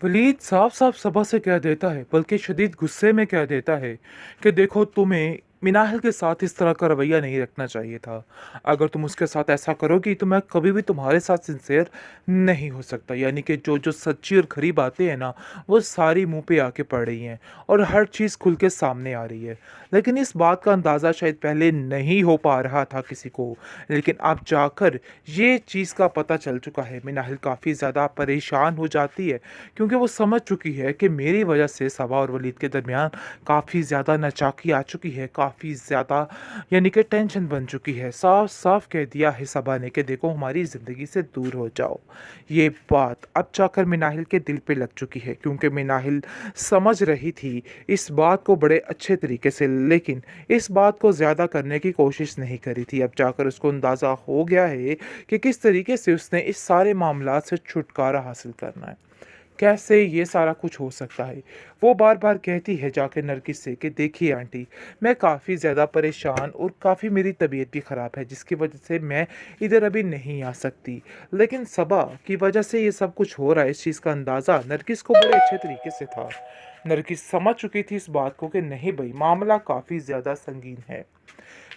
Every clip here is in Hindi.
वलीद साफ-साफ सबा से कह देता है, बल्कि शदीद गुस्से में कह देता है कि देखो तुम्हें मिनाहिल के साथ इस तरह का रवैया नहीं रखना चाहिए था। अगर तुम उसके साथ ऐसा करोगी तो मैं कभी भी तुम्हारे साथ सिंसियर नहीं हो सकता। यानी कि जो-जो सच्ची और खरी बातें हैं ना, वो सारी मुँह पे आके पड़ रही हैं और हर चीज़ खुल के सामने आ रही है। लेकिन इस बात का अंदाज़ा शायद पहले नहीं हो पा रहा था किसी को, लेकिन अब जाकर ये चीज़ का पता चल चुका है। मिनाहिल काफ़ी ज़्यादा परेशान हो जाती है क्योंकि वो समझ चुकी है कि मेरी वजह से सबा और वलीद के दरमियान काफ़ी ज़्यादा नाचाकी आ चुकी है, काफ़ी ज़्यादा यानी कि टेंशन बन चुकी है। साफ साफ कह दिया है सबा ने कि देखो हमारी ज़िंदगी से दूर हो जाओ। ये बात अब जाकर मिनाहिल के दिल पे लग चुकी है क्योंकि मिनाहिल समझ रही थी इस बात को बड़े अच्छे तरीके से, लेकिन इस बात को ज़्यादा करने की कोशिश नहीं करी थी। अब जाकर उसको अंदाज़ा हो गया है कि किस तरीके से उसने इस सारे मामलात से छुटकारा हासिल करना है। कैसे ये सारा कुछ हो सकता है? वो बार-बार कहती है जाके नरगिस से कि देखिए आंटी, मैं काफ़ी ज़्यादा परेशान और काफ़ी मेरी तबीयत भी ख़राब है जिसकी वजह से मैं इधर अभी नहीं आ सकती। लेकिन सबा की वजह से ये सब कुछ हो रहा है, इस चीज़ का अंदाज़ा नरगिस को बड़े अच्छे तरीके से था। नरगिस समझ चुकी थी इस बात को कि नहीं भई, मामला काफ़ी ज़्यादा संगीन है।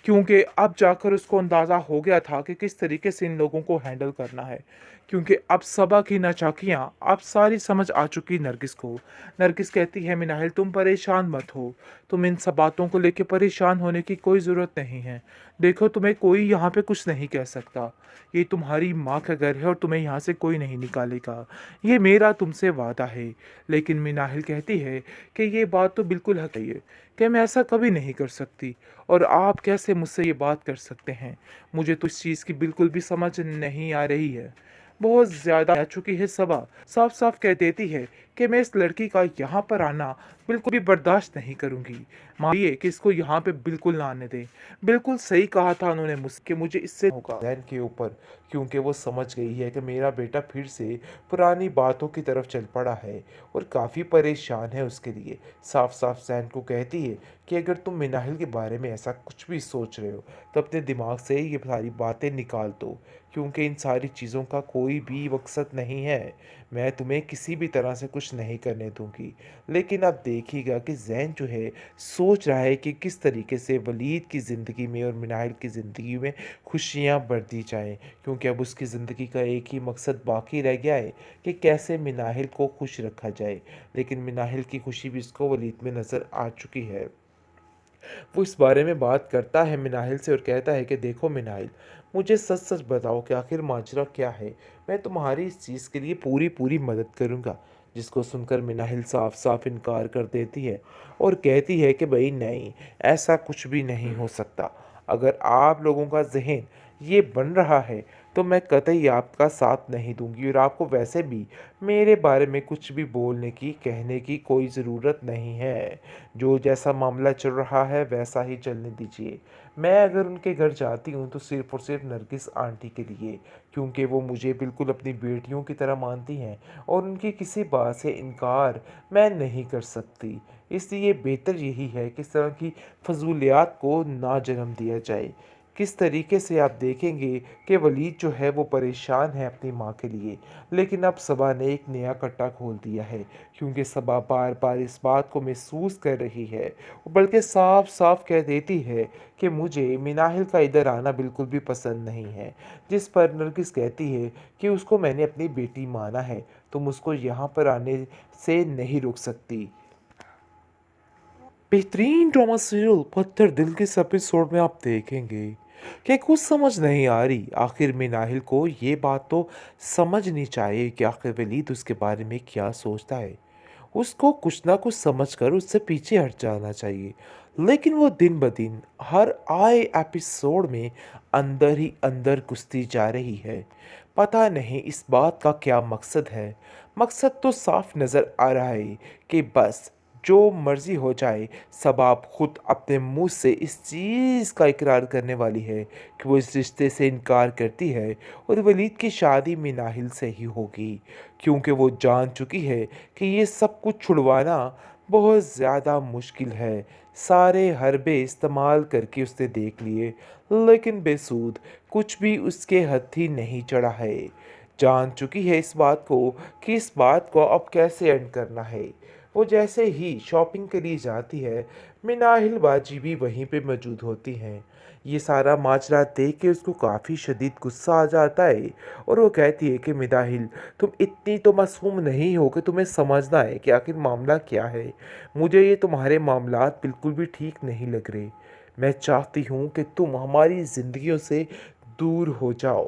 क्योंकि अब जाकर उसको अंदाज़ा हो गया था कि किस तरीके से इन लोगों को हैंडल करना है। क्योंकि अब सबा की नाचाकियाँ अब सारी समझ आ चुकी नरगिस को। नरगिस कहती है मिनाहिल तुम परेशान मत हो, तुम इन सब बातों को लेके परेशान होने की कोई ज़रूरत नहीं है। देखो तुम्हें कोई यहाँ पे कुछ नहीं कह सकता। ये तुम्हारी माँ का घर है और तुम्हें यहाँ से कोई नहीं निकालेगा। ये मेरा तुमसे वादा है। लेकिन मिनाहिल कहती है कि ये बात तो बिल्कुल हक़ है कि मैं ऐसा कभी नहीं कर सकती और आप कैसे मुझसे ये बात कर सकते हैं? मुझे तो इस चीज़ की बिल्कुल भी समझ नहीं आ रही है। बहुत ज़्यादा आ चुकी है सबा, साफ-साफ कह देती है कि मैं इस लड़की का यहाँ पर आना बिल्कुल भी बर्दाश्त नहीं करूँगी। मानिए कि इसको यहाँ पे बिल्कुल ना आने दें। बिल्कुल सही कहा था उन्होंने मुझसे कि मुझे इससे होगा ज़हन के ऊपर, क्योंकि वो समझ गई है कि मेरा बेटा फिर से पुरानी बातों की तरफ चल पड़ा है और काफ़ी परेशान है उसके लिए। साफ-साफ ज़हन को कहती है कि अगर तुम मिनाहिल के बारे में ऐसा कुछ भी सोच रहे हो तो अपने दिमाग से ये सारी बातें निकाल दो, क्योंकि इन सारी चीज़ों का कोई भी मकसद नहीं है। मैं तुम्हें किसी भी तरह से कुछ नहीं करने दूंगी। लेकिन अब देखिएगा कि जैन जो है सोच रहा है कि किस तरीके से वलीद की ज़िंदगी में और मिनाहिल की ज़िंदगी में खुशियाँ बढ़ दी जाएँ, क्योंकि अब उसकी ज़िंदगी का एक ही मकसद बाकी रह गया है कि कैसे मिनाहिल को खुश रखा जाए। लेकिन मिनाहिल की खुशी भी उसको वलीद में नज़र आ चुकी है। वो इस बारे में बात करता है मिनाहिल से और कहता है कि देखो मिनाहिल, मुझे सच-सच बताओ कि आखिर माजरा क्या है? मैं तुम्हारी इस चीज़ के लिए पूरी-पूरी मदद करूँगा। जिसको सुनकर मिनाहिल साफ-साफ इनकार कर देती है और कहती है कि भई नहीं, ऐसा कुछ भी नहीं हो सकता। अगर आप लोगों का ज़हन ये बन रहा है, तो मैं कतई आपका साथ नहीं दूँगी और आपको वैसे भी मेरे बारे में कुछ भी बोलने की, कहने की कोई ज़रूरत नहीं है। जो जैसा मामला चल रहा है वैसा ही चलने दीजिए। मैं अगर उनके घर जाती हूँ तो सिर्फ़ और सिर्फ़ नरगिस आंटी के लिए, क्योंकि वो मुझे बिल्कुल अपनी बेटियों की तरह मानती हैं और उनकी किसी बात से इनकार मैं नहीं कर सकती। इसलिए बेहतर यही है कि इस तरह की फ़ज़ूलियात को ना जन्म दिया जाए। किस तरीके से आप देखेंगे कि वलीद जो है वो परेशान है अपनी माँ के लिए, लेकिन अब सबा ने एक नया कट्टा खोल दिया है, क्योंकि सबा बार-बार इस बात को महसूस कर रही है, बल्कि साफ-साफ कह देती है कि मुझे मिनाहिल का इधर आना बिल्कुल भी पसंद नहीं है। जिस पर नरगिस कहती है कि उसको मैंने अपनी बेटी माना है, तुम उसको यहाँ पर आने से नहीं रोक सकती। बेहतरीन ड्रामा सीरियल पत्थर दिल के इस एपिसोड में आप देखेंगे कि कुछ समझ नहीं आ रही, आखिर मिनाहिल को ये बात तो समझनी चाहिए कि आखिर वलीद उसके बारे में क्या सोचता है। उसको कुछ ना कुछ समझकर उससे पीछे हट जाना चाहिए, लेकिन वो दिन ब दिन हर आए एपिसोड में अंदर ही अंदर घुसती जा रही है। पता नहीं इस बात का क्या मकसद है। मकसद तो साफ नज़र आ रहा है कि बस जो मर्ज़ी हो जाए, सब आप खुद अपने मुँह से इस चीज़ का इकरार करने वाली है कि वो इस रिश्ते से इनकार करती है और वलीद की शादी मिनाहिल से ही होगी, क्योंकि वो जान चुकी है कि ये सब कुछ छुड़वाना बहुत ज़्यादा मुश्किल है। सारे हरबे इस्तेमाल करके उसने देख लिए, लेकिन बेसूद, कुछ भी उसके हत्थी नहीं चढ़ा है। जान चुकी है इस बात को कि इस बात को अब कैसे एंड करना है। वो जैसे ही शॉपिंग के लिए जाती है, मिनाहिल बाजी भी वहीं पे मौजूद होती हैं। ये सारा माजरा देख के उसको काफ़ी शदीद गुस्सा आ जाता है और वो कहती है कि मिनाहिल, तुम इतनी तो मासूम नहीं हो कि तुम्हें समझना है कि आखिर मामला क्या है। मुझे ये तुम्हारे मामलात बिल्कुल भी ठीक नहीं लग रहे। मैं चाहती हूँ कि तुम हमारी ज़िंदगियों से दूर हो जाओ,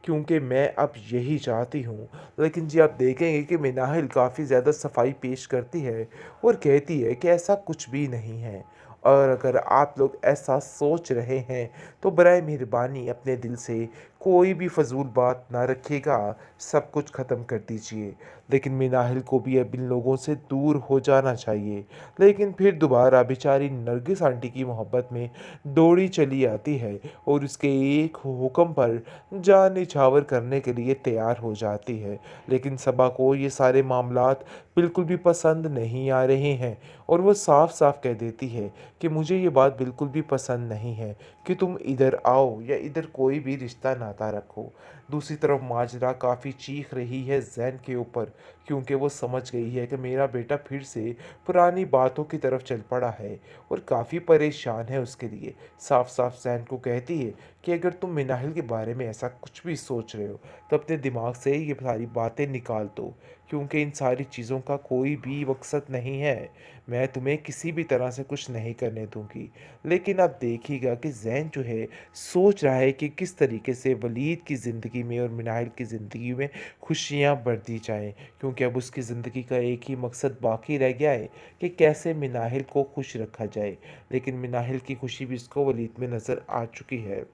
क्योंकि मैं अब यही चाहती हूँ। लेकिन जी आप देखेंगे कि मिनाहिल काफ़ी ज़्यादा सफाई पेश करती है और कहती है कि ऐसा कुछ भी नहीं है, और अगर आप लोग ऐसा सोच रहे हैं तो बराए मेहरबानी अपने दिल से कोई भी फजूल बात ना रखिएगा, सब कुछ ख़त्म कर दीजिए। लेकिन मिनाहिल को भी अब इन लोगों से दूर हो जाना चाहिए। लेकिन फिर दोबारा बेचारी नरगिस आंटी की मोहब्बत में दौड़ी चली आती है और उसके एक हुक्म पर जान निछावर करने के लिए तैयार हो जाती है। लेकिन सबा को ये सारे मामलात बिल्कुल भी पसंद नहीं आ रहे हैं और वो साफ साफ कह देती है कि मुझे ये बात बिल्कुल भी पसंद नहीं है कि तुम इधर आओ या इधर कोई भी रिश्ता नाता रखो। दूसरी तरफ माजरा काफ़ी चीख रही है जैन के ऊपर, क्योंकि वो समझ गई है कि मेरा बेटा फिर से पुरानी बातों की तरफ चल पड़ा है और काफ़ी परेशान है उसके लिए। साफ साफ जैन को कहती है कि अगर तुम मिनाहिल के बारे में ऐसा कुछ भी सोच रहे हो तो अपने दिमाग से ये सारी बातें निकाल दो, क्योंकि इन सारी चीज़ों का कोई भी मकसद नहीं है। मैं तुम्हें किसी भी तरह से कुछ नहीं करने दूंगी। लेकिन अब देखिएगा कि जैन जो है सोच रहा है कि किस तरीके से वलीद की ज़िंदगी में और मिनाहिल की ज़िंदगी में खुशियाँ बढ़ दी जाएँ, क्योंकि अब उसकी ज़िंदगी का एक ही मकसद बाकी रह गया है कि कैसे मिनाहिल को खुश रखा जाए। लेकिन मिनाहिल की खुशी भी इसको वलीद में नज़र आ चुकी है।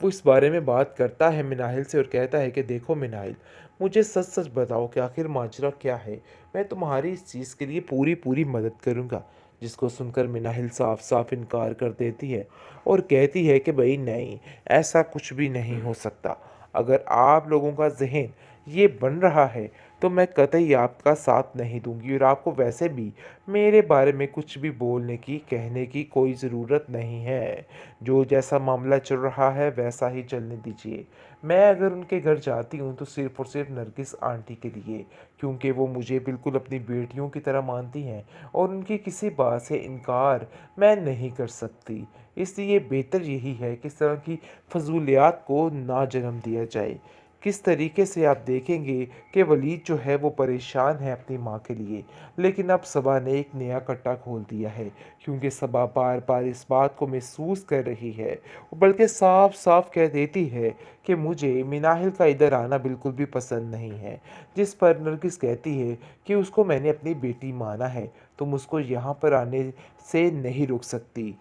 वो इस बारे में बात करता है मिनाहिल से और कहता है कि देखो मिनाहिल, मुझे सच सच बताओ कि आखिर माजरा क्या है। मैं तुम्हारी इस चीज़ के लिए पूरी पूरी मदद करूँगा। जिसको सुनकर मिनाहिल साफ साफ इनकार कर देती है और कहती है कि भाई नहीं, ऐसा कुछ भी नहीं हो सकता। अगर आप लोगों का जहन ये बन रहा है तो मैं कतई आपका साथ नहीं दूंगी, और आपको वैसे भी मेरे बारे में कुछ भी बोलने की कहने की कोई ज़रूरत नहीं है। जो जैसा मामला चल रहा है वैसा ही चलने दीजिए। मैं अगर उनके घर जाती हूँ तो सिर्फ़ और सिर्फ़ नरगिस आंटी के लिए, क्योंकि वो मुझे बिल्कुल अपनी बेटियों की तरह मानती हैं और उनकी किसी बात से इनकार मैं नहीं कर सकती। इसलिए बेहतर यही है कि इस तरह की फ़ज़ूलियात को ना जन्म दिया जाए। किस तरीके से आप देखेंगे कि वलीद जो है वो परेशान है अपनी माँ के लिए, लेकिन अब सबा ने एक नया कट्टा खोल दिया है, क्योंकि सबा बार बार इस बात को महसूस कर रही है, बल्कि साफ साफ कह देती है कि मुझे मिनाहिल का इधर आना बिल्कुल भी पसंद नहीं है। जिस पर नरगिस कहती है कि उसको मैंने अपनी बेटी माना है, तुम उसको यहाँ पर आने से नहीं रोक सकती।